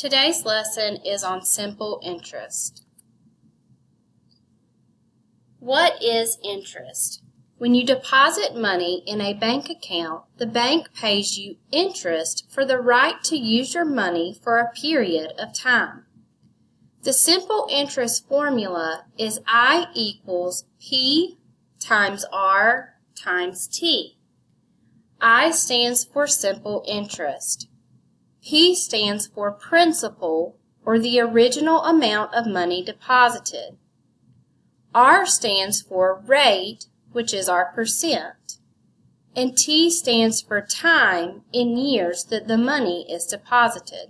Today's lesson is on simple interest. What is interest? When you deposit money in a bank account, the bank pays you interest for the right to use your money for a period of time. The simple interest formula is I equals P times R times T. I stands for simple interest. P stands for principal, or the original amount of money deposited. R stands for rate, which is our percent. And T stands for time in years that the money is deposited.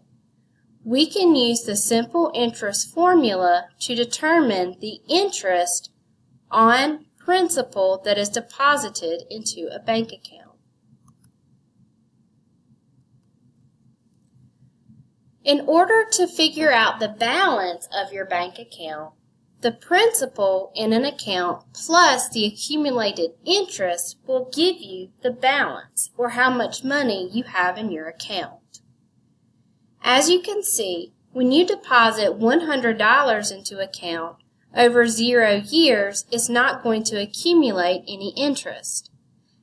We can use the simple interest formula to determine the interest on principal that is deposited into a bank account. In order to figure out the balance of your bank account, the principal in an account plus the accumulated interest will give you the balance, or how much money you have in your account. As you can see, when you deposit $100 into account, over 0 years it's not going to accumulate any interest.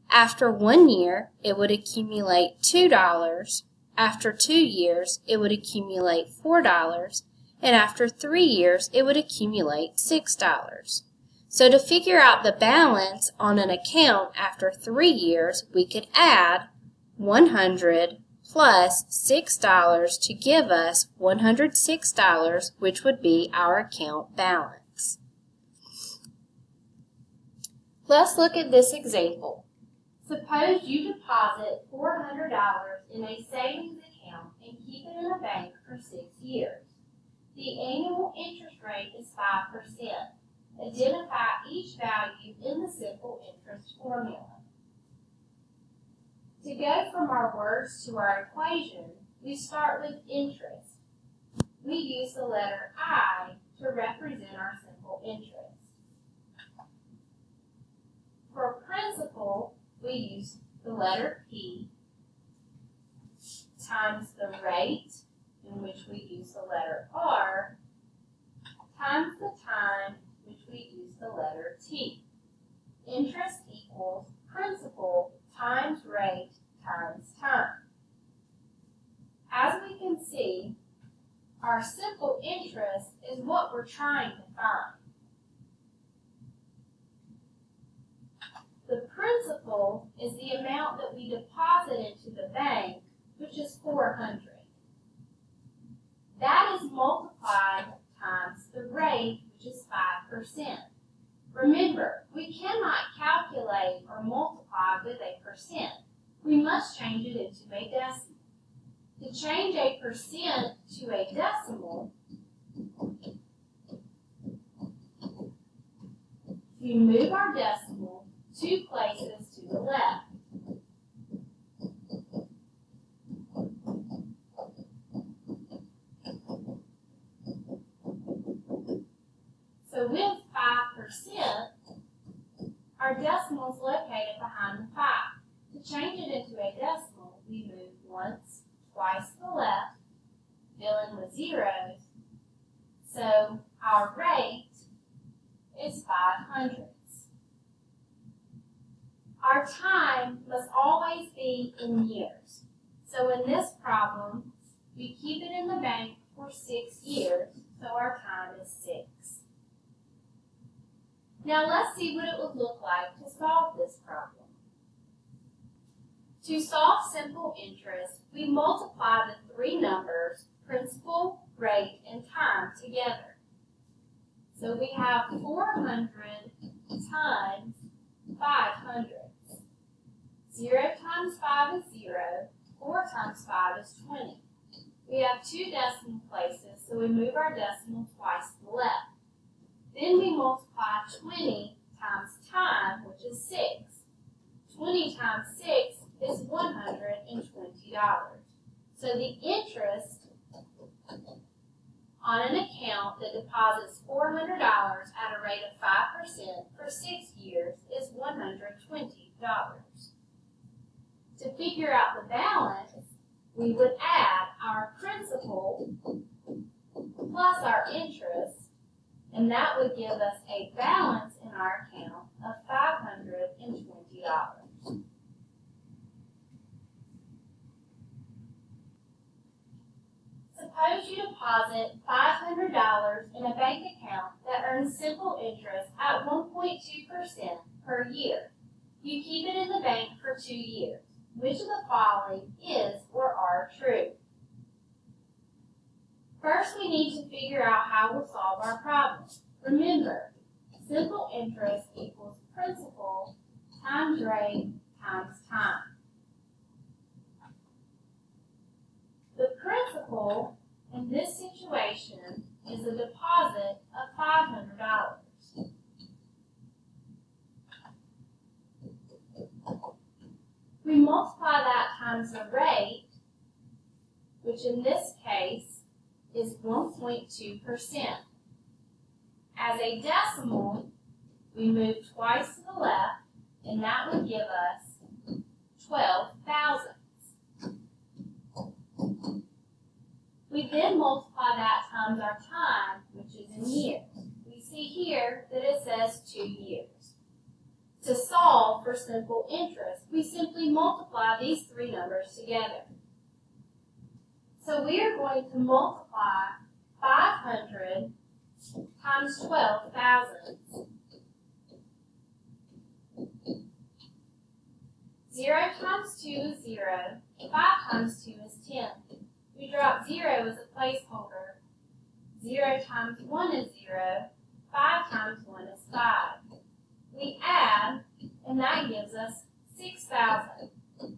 After 1 year, it would accumulate $2. After 2 years, it would accumulate $4, and after 3 years, it would accumulate $6. So to figure out the balance on an account after 3 years, we could add 100 plus $6 to give us $106, which would be our account balance. Let's look at this example. Suppose you deposit $400 in a savings account and keep it in a bank for 6 years. The annual interest rate is 5%. Identify each value in the simple interest formula. To go from our words to our equation, we start with interest. We use the letter I to represent our simple interest. For principal, we use the letter P times the rate, in which we use the letter R, times the time, which we use the letter T. Interest equals principal times rate times time. As we can see, our simple interest is what we're trying to find. The principal is the amount that we deposit into the bank, which is $400. That is multiplied times the rate, which is 5%. Remember, we cannot calculate or multiply with a percent. We must change it into a decimal. To change a percent to a decimal, we move our decimal 2 places to the left. So with 5%, our decimal is located behind the 5. To change it into a decimal, we move once, twice to the left, fill in with zeros. So our rate is 500. Our time must always be in years. So in this problem, we keep it in the bank for 6 years, so our time is 6. Now let's see what it would look like to solve this problem. To solve simple interest, we multiply the 3 numbers, principal, rate, and time, together. So we have 400 times 500. 0 times 5 is 0, 4 times 5 is 20. We have 2 decimal places, so we move our decimal twice to the left. Then we multiply 20 times time, which is 6. 20 times 6 is $120. So the interest on an account that deposits $400 at a rate of 5% for 6 years is $120. To figure out the balance, we would add our principal plus our interest, and that would give us a balance in our account of $520. Suppose you deposit $500 in a bank account that earns simple interest at 1.2% per year. You keep it in the bank for 2 years. Which of the following is or are true? First, we need to figure out how we'll solve our problem. Remember, simple interest equals principal times rate times time. The principal in this situation is a deposit of $500. We multiply that times the rate, which in this case is 1.2%. As a decimal, we move twice to the left, and that would give us 12 thousandths. We then multiply that times our time, which is in years. We see here that it says 2 years. To solve for simple interest, we simply multiply these three numbers together. So we are going to multiply 500 times 12 thousandths. 0 times 2 is 0. 5 times 2 is 10. We drop 0 as a placeholder. 0 times 1 is 0. 5 times 1 is 5. We add, and that gives us 6,000.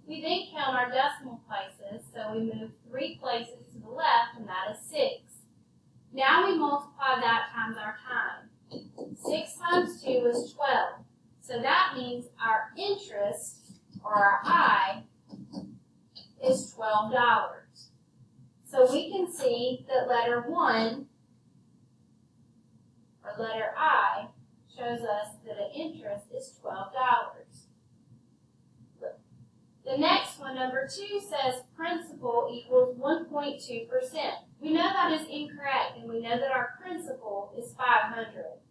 We then count our decimal places, so we move 3 places to the left, and that is 6. Now we multiply that times our time. 6 times 2 is 12. So that means our interest, or our I, is $12. So we can see that letter 1, or letter I, shows us that an interest is $12. The next one, number 2, says principal equals 1.2%. We know that is incorrect, and we know that our principal is 500.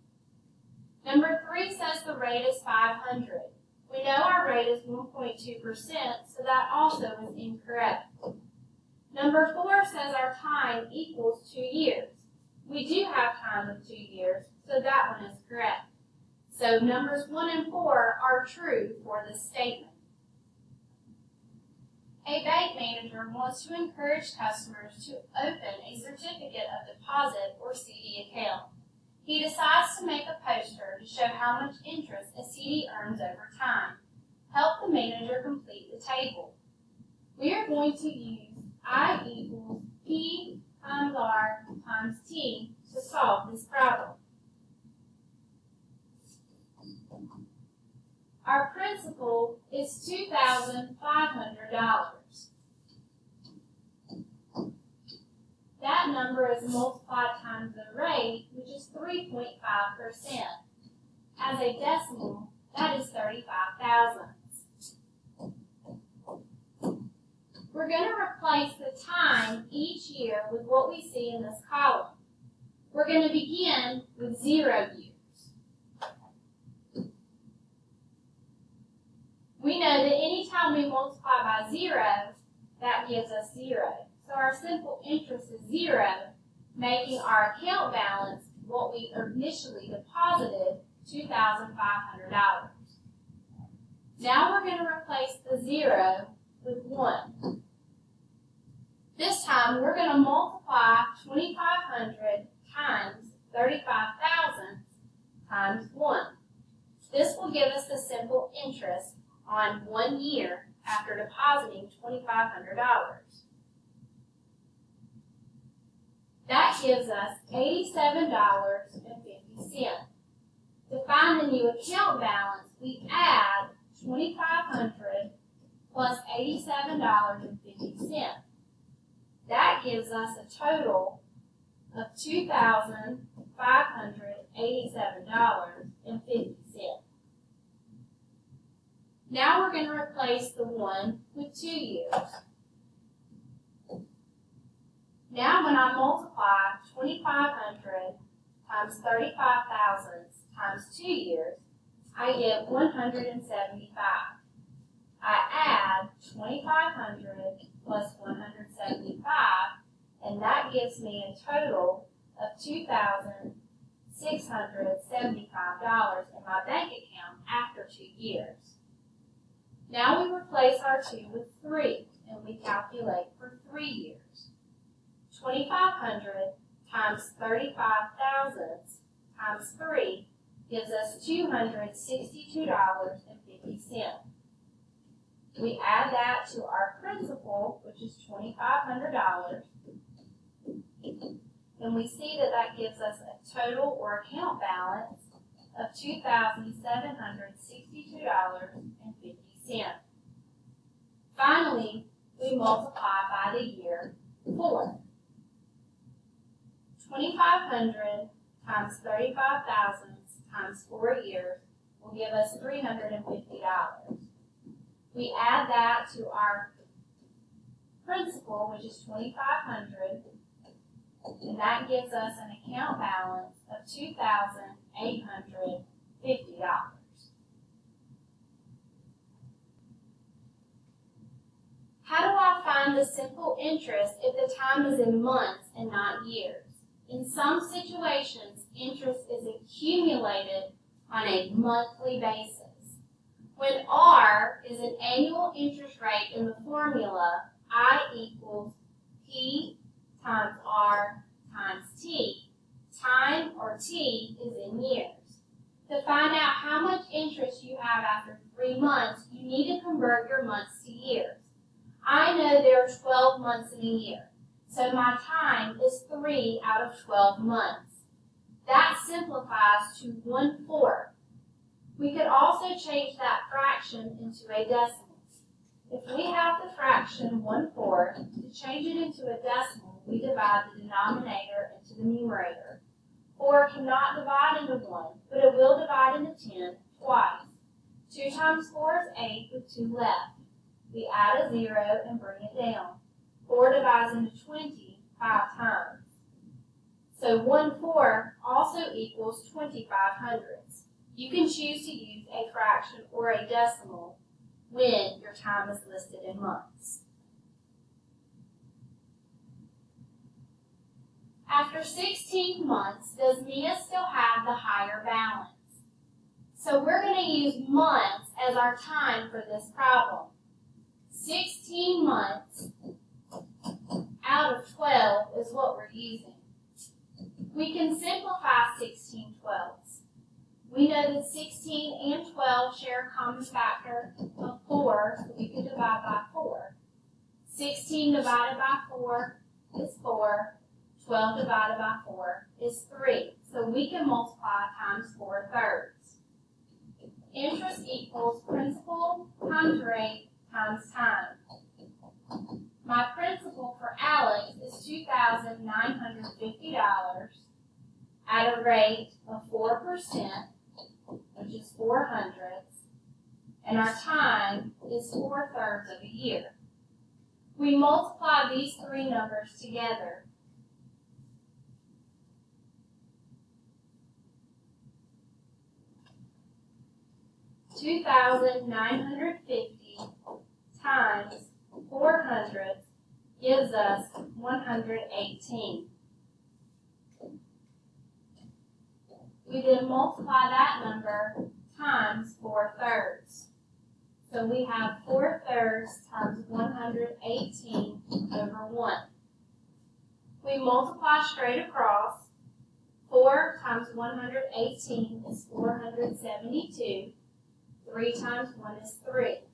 Number 3 says the rate is 500. We know our rate is 1.2%, so that also is incorrect. Number 4 says our time equals 2 years. We do have time of 2 years, so that one is correct. So numbers 1 and 4 are true for this statement. A bank manager wants to encourage customers to open a certificate of deposit or CD account. He decides to make a poster to show how much interest a CD earns over time. Help the manager complete the table. We are going to use I equals P times R times T to solve this problem. Our principal is $2,500. That number is multiplied times the rate, which is 3.5%. As a decimal, that is 35 thousandths. We're going to replace the time each year with what we see in this column. We're going to begin with 0 years. We know that anytime we multiply by 0, that gives us 0. So our simple interest is 0, making our account balance what we initially deposited, $2,500. Now we're going to replace the 0 with 1. This time we're going to multiply 2,500 times 35,000 times 1. This will give us the simple interest on 1 year after depositing $2,500. That gives us $87.50. To find the new account balance, we add $2,500 plus $87.50. That gives us a total of $2,587.50. Now we're going to replace the 1 with 2 years. Now when I multiply $2,500 times 35 thousandths times 2 years, I get 175. I add 2,500 plus 175, and that gives me a total of $2,675 in my bank account after 2 years. Now we replace our 2 with 3, and we calculate for 3 years. 2,500 times 35 thousandths times 3 gives us $262.50. We add that to our principal, which is $2,500, and we see that that gives us a total or account balance of $2,762.50. Finally, we multiply by the year 4. 2,500 times 35 thousandths times 4 years will give us $350. We add that to our principal, which is $2,500, and that gives us an account balance of $2,850. How do I find the simple interest if the time is in months and not years? In some situations, interest is accumulated on a monthly basis. When R is an annual interest rate in the formula, I equals P times R times T, time or T is in years. To find out how much interest you have after 3 months, you need to convert your months to years. I know there are 12 months in a year, so my time is 3 out of 12 months. That simplifies to 1/4. We could also change that fraction into a decimal. If we have the fraction 1/4, to change it into a decimal, we divide the denominator into the numerator. 4 cannot divide into 1, but it will divide into 10 twice. 2 times 4 is 8 with 2 left. We add a 0 and bring it down. 4 divides into 20 5 times. So 1/4 also equals 25 hundredths. You can choose to use a fraction or a decimal when your time is listed in months. After 16 months, does Mia still have the higher balance? So we're going to use months as our time for this problem. 16 months out of 12 is what we're using. We can simplify 16 twelfths. We know that 16 and 12 share a common factor of 4, so we can divide by 4. 16 divided by 4 is 4. 12 divided by 4 is 3. So we can multiply times 4/3. Interest equals principal times rate times time. My principal for Alex is $2,950 at a rate of 4%, which is 4 hundredths, and our time is 4/3 of a year. We multiply these 3 numbers together. $2,950 times 4 hundredths gives us 118. We then multiply that number times 4/3. So we have 4/3 times 118 over 1. We multiply straight across. 4 times 118 is 472. 3 times 1 is 3.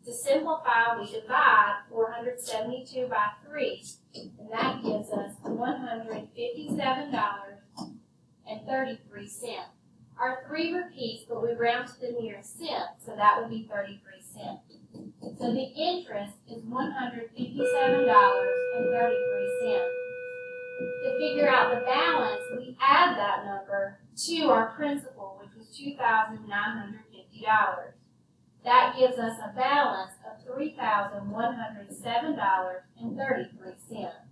To simplify, we divide 472 by 3, and that gives us $157.33. Our 3 repeats, but we round to the nearest cent, so that would be 33 cents. So the interest is $157.33. To figure out the balance, we add that number to our principal, which was $2,950. That gives us a balance of $3,107.33.